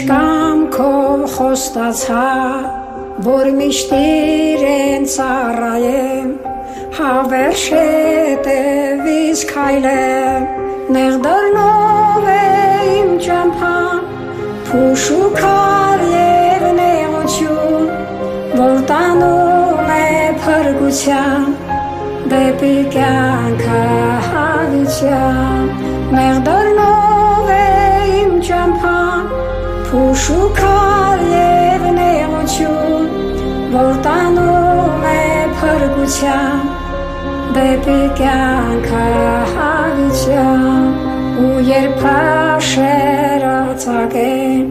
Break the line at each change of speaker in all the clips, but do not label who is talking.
Կամքով խոստացա, որ միշտ իրեն ծառայեմ, հավերժ հետևից քայլեմ, նեղ դռնով է իմ ճամփան, փուշ ու քար և նեղություն, որ տանում է փրկության, դեպի կյանքը հավիտյան, նեղ դռնով է իմ ճամփան, փուշ ու քար և նեղություն, որ տանում է փրկության, դեպի կյանքը հավիտյան, ու երբ փաշերը ծագեն,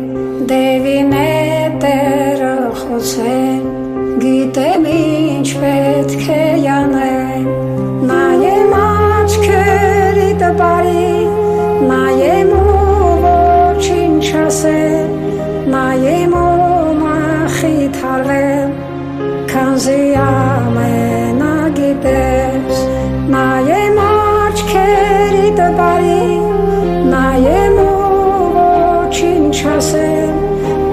դևի նետերը խոցեն, գիտեմ ինչ պետք է անեմ, նայեմ աչքերիդ բարի, նայեմ ու ոչինչ ասեմ, նայեմ ու մխիթարվեմ, քանզի ամենագիտես, նայեմ աչքերիդ բարի, նայեմ ու ոչինչ ասեմ,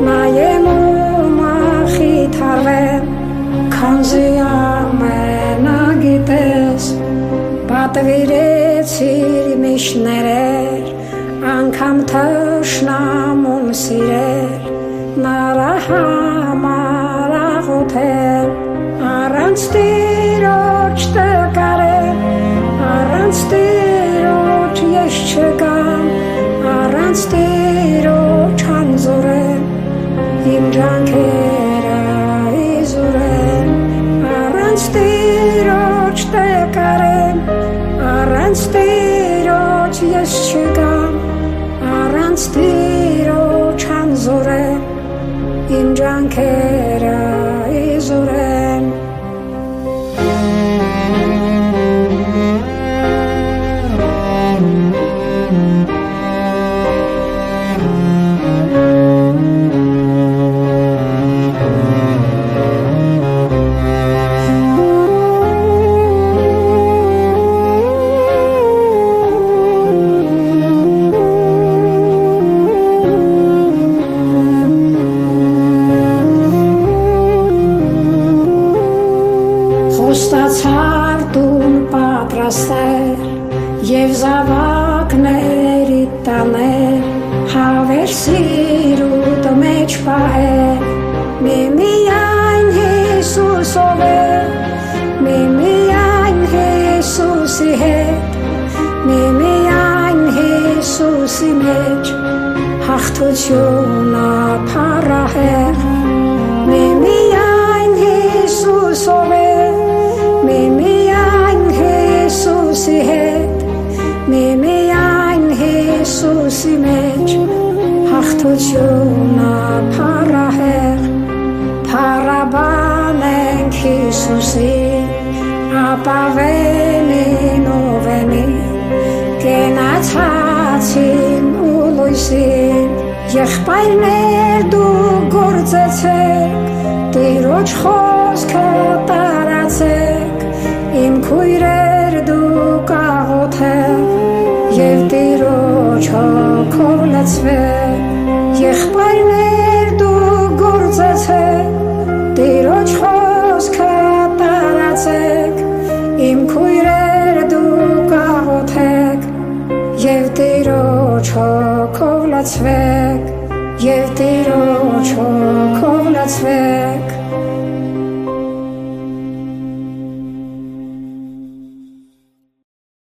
նայեմ ու մխիթարվեմ, քանզի ամենագիտես, պատվիրեցիր միշտ ներեր, անգամ թշնամուն սիրել, նրա համար աղոթել, առանց Տիրոջ տկարել, առանց Տիրոջ ես չգամ, առանց Տիրոջ անզորել, իմ ջանքերը իզուրել, առանց Տիրոջ տկարել, առանց Տիրոջ ես չգամ, առանց Տիրոջ անզորել, իմ ջանքերը իզուրել։ Խոստացար տուն պատրաստել և զավակների տանել, հավերժ սիրուդ մեջ պահել, միմիայն Հիսուսով է, միմիայն Հիսուսի հետ, միմիայն Հիսուսի մեջ, հաղթությունը փառահեղ, միմիայն Հիսուսով է, միմիայն Հիսուսի հետ, միմիայն Հիսուսի մեջ, հաղթությունը փառահեղ, փառաբանենք Հիսուսին, ապավենին ու վենին, կենացածին ու լույսին, եղբայրներ դուք գործեցեք, Տիրոջ խոսքը տարածեք, իմ քույրեր դուք աղոթեք, և Տիրոջ հոգով լցվեք, եղբայրներ դուք գործեցեք, Տիրոջ խոսքը տարածեք, իմ քույրեր դուք աղոթեք, և Տիրոջ հոգով լցվեք, և Տիրոջ հոգով լցվեք,